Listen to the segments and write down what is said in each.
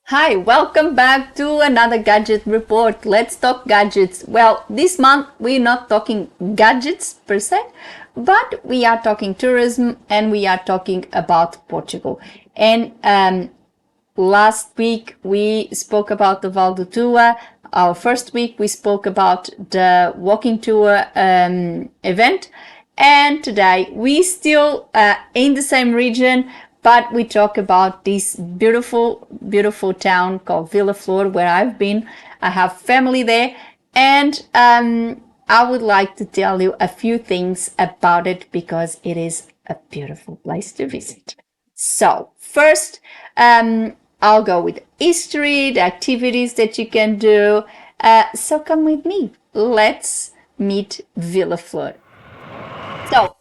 Hi, welcome back to another gadget report. Let's talk gadgets. Well, this month we're not talking gadgets per se, but we are talking tourism and we are talking about Portugal. And last week we spoke about the Val do Tua. Our first week we spoke about the walking tour event, and today we still in the same region, but we talk about this beautiful town called Vila Flor, where I've been. I have family there, and I would like to tell you a few things about it because it is a beautiful place to visit. So first, I'll go with history, the activities that you can do. So come with me. Let's meet Vila Flor. So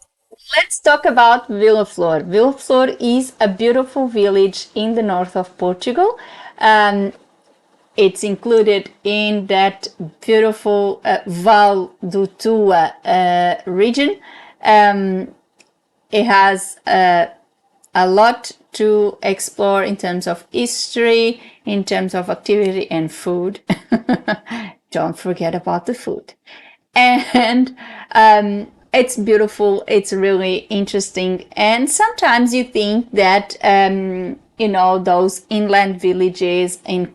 let's talk about Vila Flor. Vila Flor is a beautiful village in the north of Portugal. It's included in that beautiful Val do Tua region. It has a lot to explore in terms of history, in terms of activity and food. Don't forget about the food. And it's beautiful, it's really interesting, and sometimes you think that those inland villages in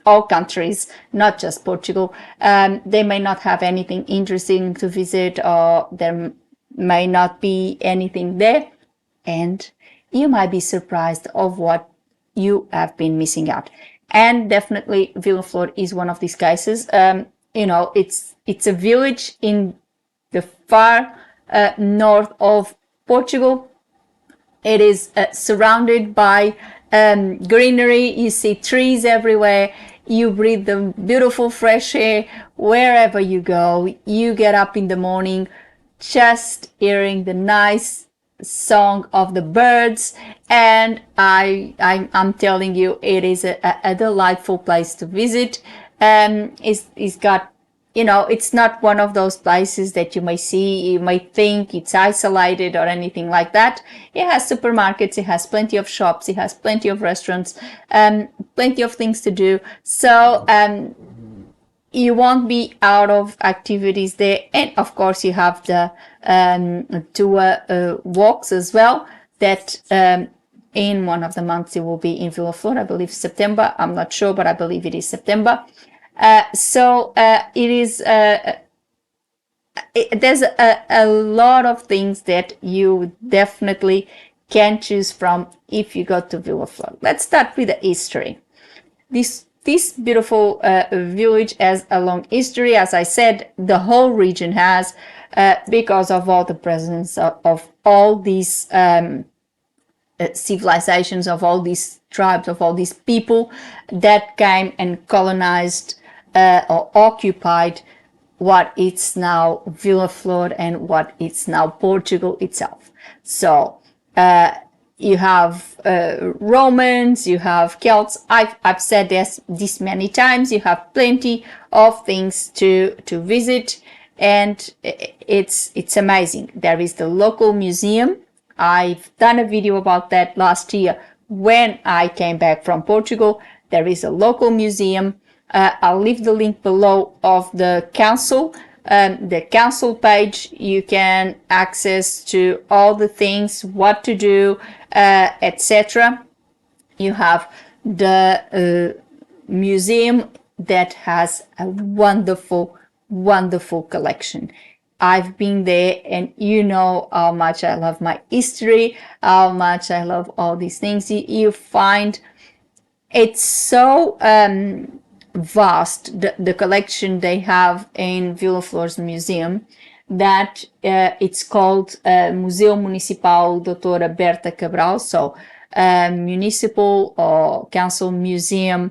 all countries, not just Portugal, they may not have anything interesting to visit, or there may not be anything there, and you might be surprised of what you have been missing out. And definitely Vila Flor is one of these cases. It's a village in the far north of Portugal. It is surrounded by greenery. You see trees everywhere. You breathe the beautiful fresh air wherever you go. You get up in the morning just hearing the nice song of the birds, and I'm telling you, it is a delightful place to visit. It's got, it's not one of those places that you may think it's isolated or anything like that. It has supermarkets, it has plenty of shops, it has plenty of restaurants, plenty of things to do. So you won't be out of activities there. And of course you have the tour walks as well, that in one of the months it will be in Vila Flor, I believe September, I'm not sure, but I believe it is September. It is there's a lot of things that you definitely can choose from if you go to Vila Flor. Let's start with the history. This beautiful village has a long history. As I said, the whole region has, because of all the presence of all these civilizations, of all these tribes, of all these people that came and colonized or occupied what is now Vila Flor and what is now Portugal itself. So you have Romans, you have Celts. I've said this many times. You have plenty of things to visit, and it's amazing. There is the local museum. I've done a video about that last year when I came back from Portugal. There is a local museum. I'll leave the link below of the council. The council page. You can access to all the things, what to do, etc. You have the museum that has a wonderful collection. I've been there, and you know how much I love my history, how much I love all these things. You find it's so vast, the collection they have in Vila Flor's museum, that it's called Museu Municipal Doutora Berta Cabral, so Municipal or Council Museum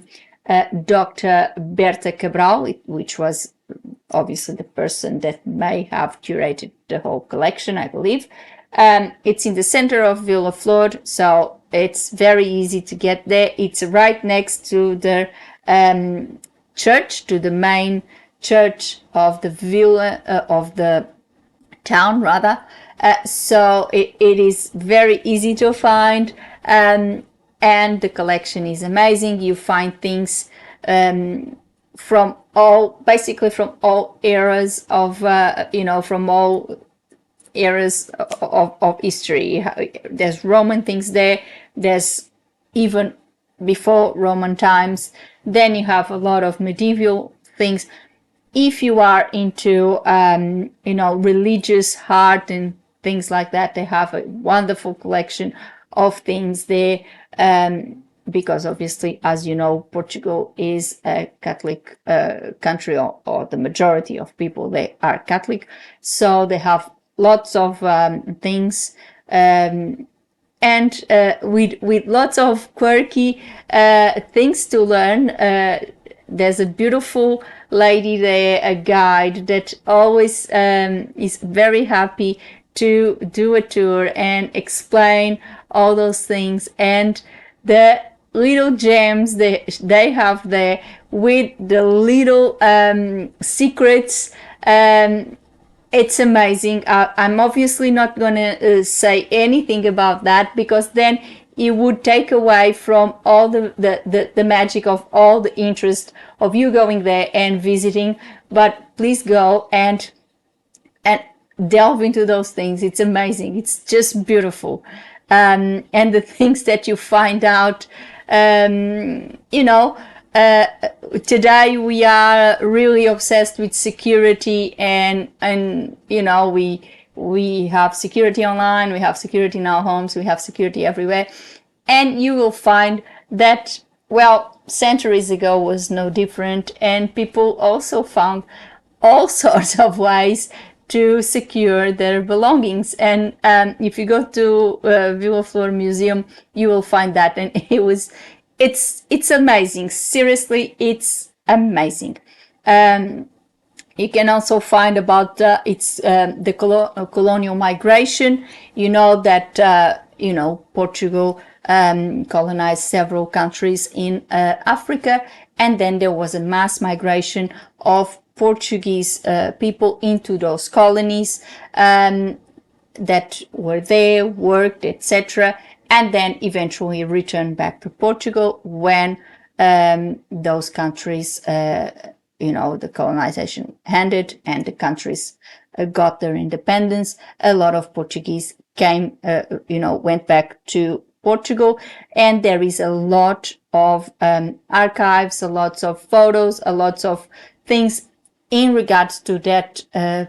Dr. Berta Cabral, which was obviously the person that may have curated the whole collection, I believe. It's in the center of Vila Flor, so it's very easy to get there. It's right next to the church, to the main church of the villa, of the town rather. So it is very easy to find, and the collection is amazing. You find things from basically from all eras of, from all eras of history. There's Roman things there. There's even before Roman times. Then you have a lot of medieval things. If you are into, religious art and things like that, they have a wonderful collection of things there. Because obviously, as you know, Portugal is a Catholic country, or the majority of people, they are Catholic. So they have lots of things, and with lots of quirky things to learn. There's a beautiful lady there, a guide, that always is very happy to do a tour and explain all those things, and the little gems they have there with the little secrets. It's amazing. I'm obviously not gonna say anything about that, because then it would take away from all the magic of all the interest of you going there and visiting. But please go and delve into those things. It's amazing. It's just beautiful. And the things that you find out, today we are really obsessed with security, and we have security online, we have security in our homes, we have security everywhere. And you will find that, well, centuries ago was no different, and people also found all sorts of ways to secure their belongings. And if you go to Vila Flor Museum, you will find that, and it's amazing. Seriously, it's amazing. You can also find about the colonial migration. You know that Portugal colonized several countries in Africa, and then there was a mass migration of Portuguese people into those colonies that were there, worked, etc., and then eventually returned back to Portugal when those countries, the colonization ended and the countries got their independence. A lot of Portuguese went back to Portugal, and there is a lot of archives, a lot of photos, a lot of things in regards to that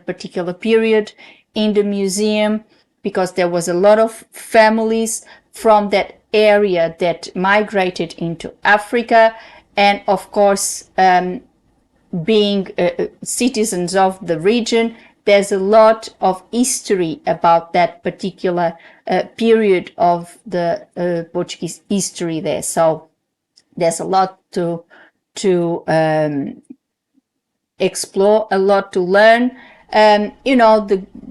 particular period in the museum, because there was a lot of families from that area that migrated into Africa. And of course, being citizens of the region, there's a lot of history about that particular period of the Portuguese history there. So there's a lot to explore, a lot to learn.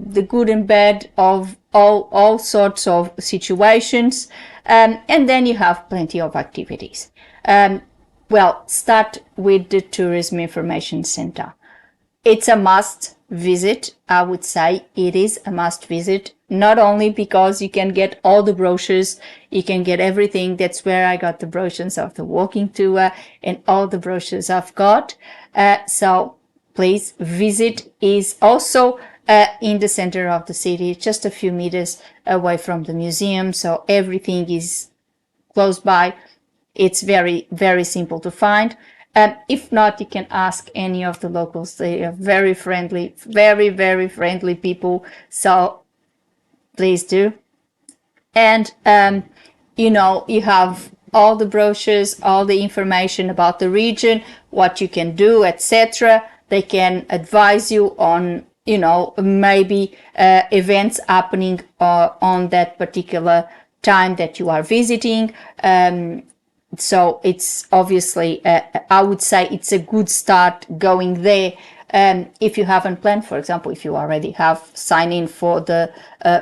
The good and bad of all sorts of situations, and then you have plenty of activities. Start with the Tourism Information Center. It's a must visit. I would say it is a must visit, not only because you can get all the brochures, you can get everything. That's where I got the brochures of the walking tour and all the brochures I've got. So please visit. Is also in the center of the city, just a few meters away from the museum. So everything is close by. It's very, very simple to find. If not, you can ask any of the locals. They are very friendly, very, very friendly people. So please do. And, you have all the brochures, all the information about the region, what you can do, etc. They can advise you on, maybe events happening on that particular time that you are visiting. So it's obviously, I would say it's a good start going there. If you haven't planned, for example, if you already have signed in for the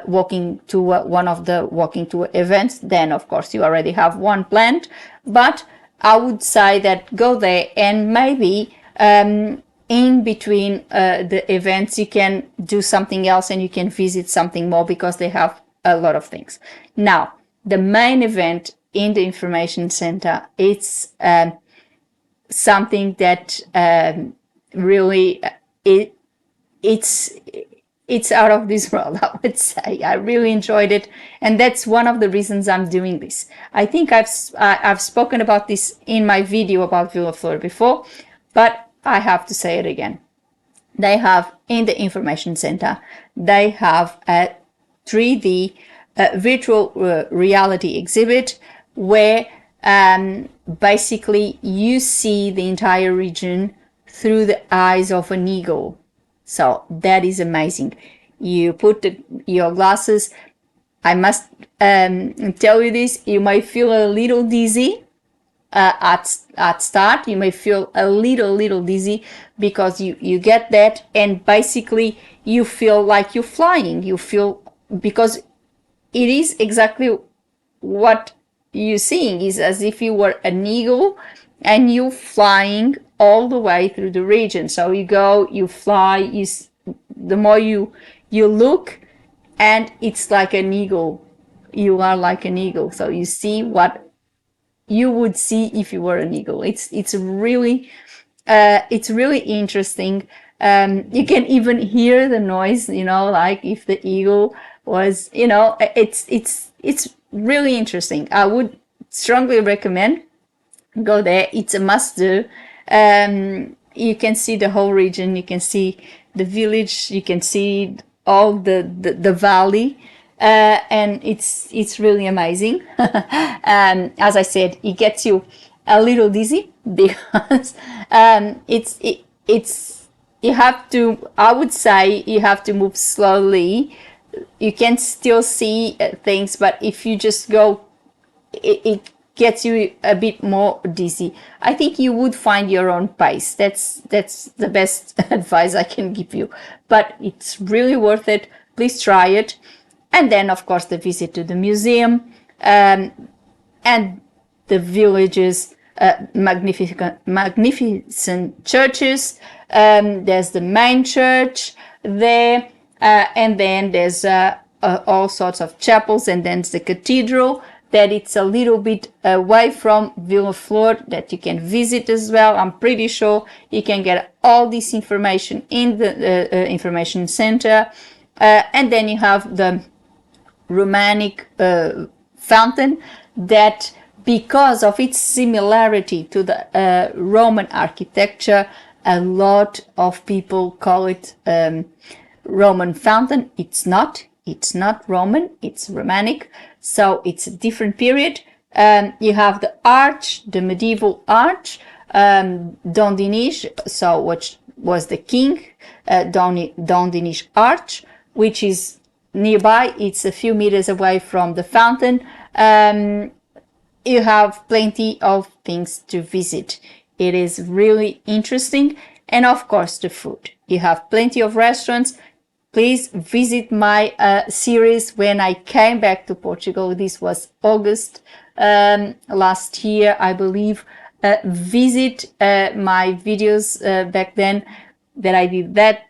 walking tour, one of the walking tour events, then of course you already have one planned. But I would say that go there and maybe in between the events you can do something else and you can visit something more, because they have a lot of things. Now, the main event in the information center, it's something that really it's out of this world, I would say. I really enjoyed it, and that's one of the reasons I'm doing this. I think I've spoken about this in my video about Vila Flor before, but I have to say it again. They have in the information center, they have a 3D virtual reality exhibit where basically you see the entire region through the eyes of an eagle. So that is amazing. You put your glasses. I must tell you this, you might feel a little dizzy at start. You may feel a little dizzy because you get that, and basically you feel like you're flying. You feel, because it is exactly what you're seeing, is as if you were an eagle and you're flying all the way through the region. So you go, you fly, the more you look, and it's like an eagle. You are like an eagle. So you see what you would see if you were an eagle. It's really interesting. You can even hear the noise, like if the eagle was, it's really interesting. I would strongly recommend go there. It's a must do. You can see the whole region. You can see the village. You can see all the valley. And it's really amazing. As I said, it gets you a little dizzy because it's you have to, I would say you have to move slowly. You can still see things, but if you just go, it gets you a bit more dizzy. I think you would find your own pace. That's the best advice I can give you, but it's really worth it. Please try it. And then, of course, the visit to the museum and the village's magnificent churches. There's the main church there, and then there's all sorts of chapels, and then the cathedral that it's a little bit away from Vila Flor that you can visit as well. I'm pretty sure you can get all this information in the information center. And then you have the Romanic fountain that, because of its similarity to the Roman architecture, a lot of people call it Roman fountain. It's not Roman, it's Romanic, so it's a different period. You have the arch, the medieval arch, Don Dinis, so which was the king, Don Dinis Arch, which is nearby. It's a few meters away from the fountain. You have plenty of things to visit. It is really interesting. And of course, the food. You have plenty of restaurants. Please visit my series when I came back to Portugal. This was August last year, I believe. Visit my videos back then that I did that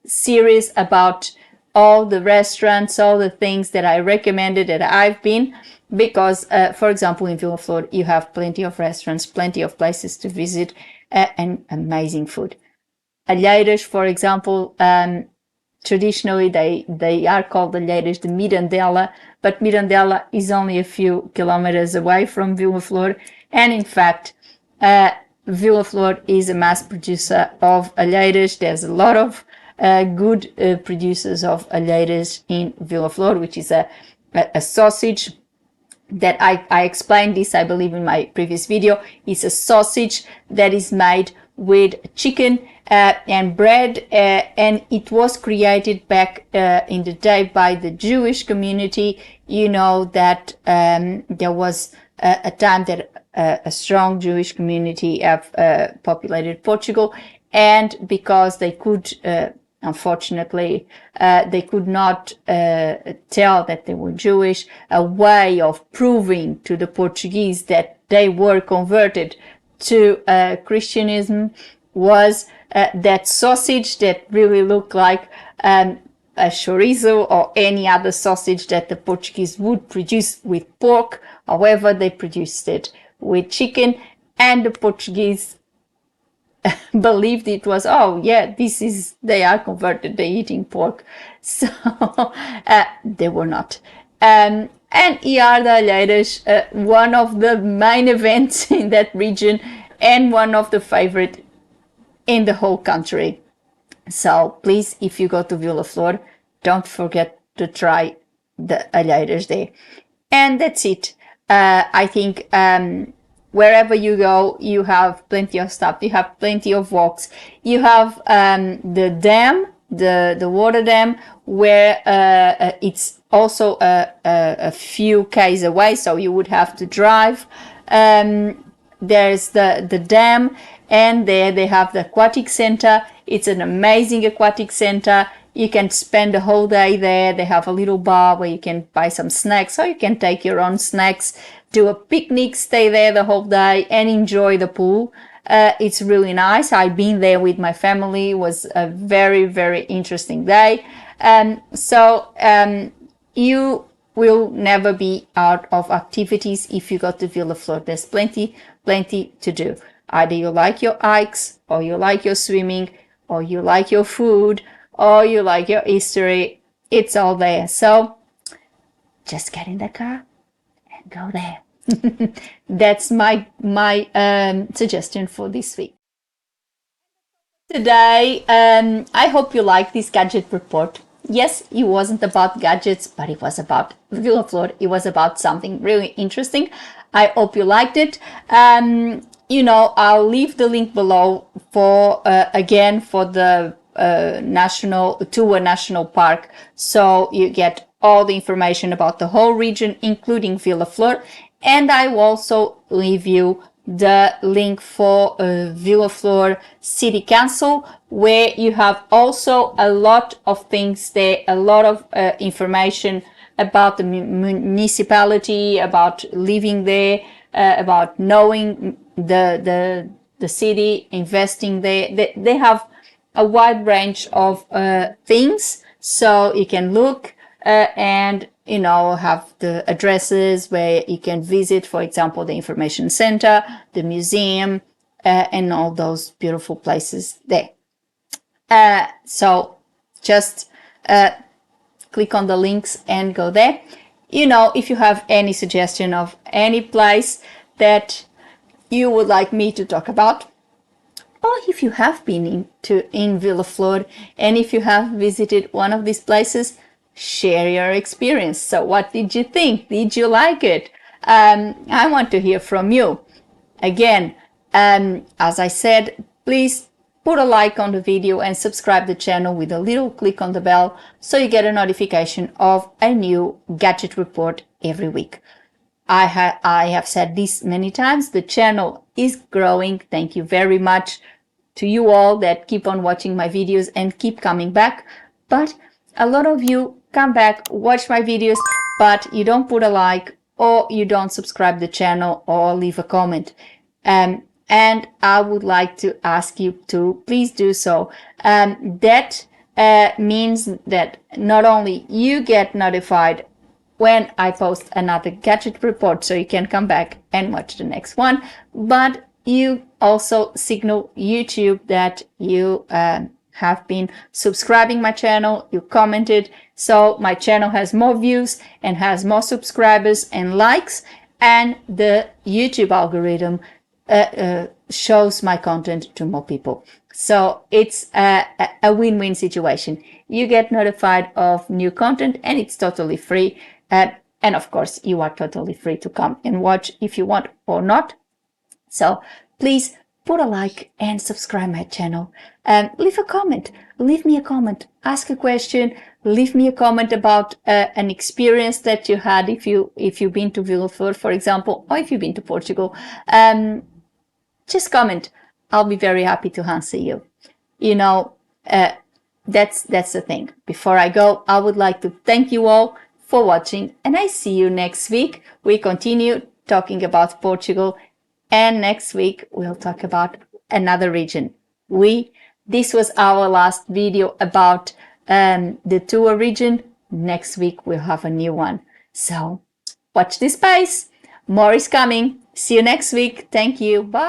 series about all the restaurants, all the things that I recommended that I've been, because for example in Vila Flor you have plenty of restaurants, plenty of places to visit, and amazing food. Alheiras, for example, traditionally they are called alheiras de Mirandela, but Mirandela is only a few kilometers away from Vila Flor, and in fact Vila Flor is a mass producer of alheiras. There's a lot of good producers of alheiras in Vila Flor, which is a sausage that I explained this, I believe, in my previous video. It's a sausage that is made with chicken and bread, and it was created back in the day by the Jewish community. You know that there was a time that a strong Jewish community have populated Portugal, and because they could unfortunately, they could not tell that they were Jewish. A way of proving to the Portuguese that they were converted to Christianism was that sausage that really looked like a chorizo or any other sausage that the Portuguese would produce with pork. However, they produced it with chicken, and the Portuguese believed it was, oh yeah, this is, they are converted, they're eating pork. So they were not. And here the Alheiras, one of the main events in that region and one of the favorite in the whole country. So please, if you go to Vila Flor, don't forget to try the Alheiras there. And that's it. I think wherever you go, you have plenty of stuff. You have plenty of walks. You have the dam, the water dam, where it's also a few k's away, so you would have to drive. There's the dam, and there they have the aquatic center. It's an amazing aquatic center. You can spend the whole day there. They have a little bar where you can buy some snacks, or you can take your own snacks, do a picnic, stay there the whole day and enjoy the pool. It's really nice. I've been there with my family. It was a very, very interesting day. You will never be out of activities if you go to Vila Flor. There's plenty to do. Either you like your hikes, or you like your swimming, or you like your food, or you like your history. It's all there. So just get in the car and go there. That's my suggestion for this week. Today, I hope you like this gadget report. Yes, it wasn't about gadgets, but it was about Vila Flor. It was about something really interesting. I hope you liked it. I'll leave the link below for again for the Tua National Park, so you get all the information about the whole region, including Vila Flor. And I will also leave you the link for Vila Flor City Council, where you have also a lot of things there, a lot of information about the municipality, about living there, about knowing the city, investing there. They have a wide range of things, so you can look and have the addresses where you can visit, for example, the information center, the museum, and all those beautiful places there. So just click on the links and go there. If you have any suggestion of any place that you would like me to talk about, or if you have been in Vila Flor, and if you have visited one of these places, share your experience. So what did you think? Did you like it? I want to hear from you. Again, as I said, please put a like on the video and subscribe the channel with a little click on the bell so you get a notification of a new gadget report every week. I have said this many times, the channel is growing. Thank you very much to you all that keep on watching my videos and keep coming back. But a lot of you come back, watch my videos, but you don't put a like, or you don't subscribe the channel, or leave a comment. And I would like to ask you to please do so. That means that not only you get notified when I post another gadget report, so you can come back and watch the next one, but you also signal YouTube that you have been subscribing my channel, you commented, so my channel has more views and has more subscribers and likes, and the YouTube algorithm shows my content to more people. So it's a win-win situation. You get notified of new content, and it's totally free. And of course, you are totally free to come and watch if you want or not. So please put a like and subscribe my channel. Leave a comment. Leave me a comment. Ask a question. Leave me a comment about an experience that you had if you've been to Vila Flor, for example, or if you've been to Portugal. Just comment. I'll be very happy to answer you. That's the thing. Before I go, I would like to thank you all for watching, and I see you next week. We continue talking about Portugal, and next week we'll talk about another region. This was our last video about the Tua region. Next week we'll have a new one. So watch this space. More is coming. See you next week. Thank you. Bye.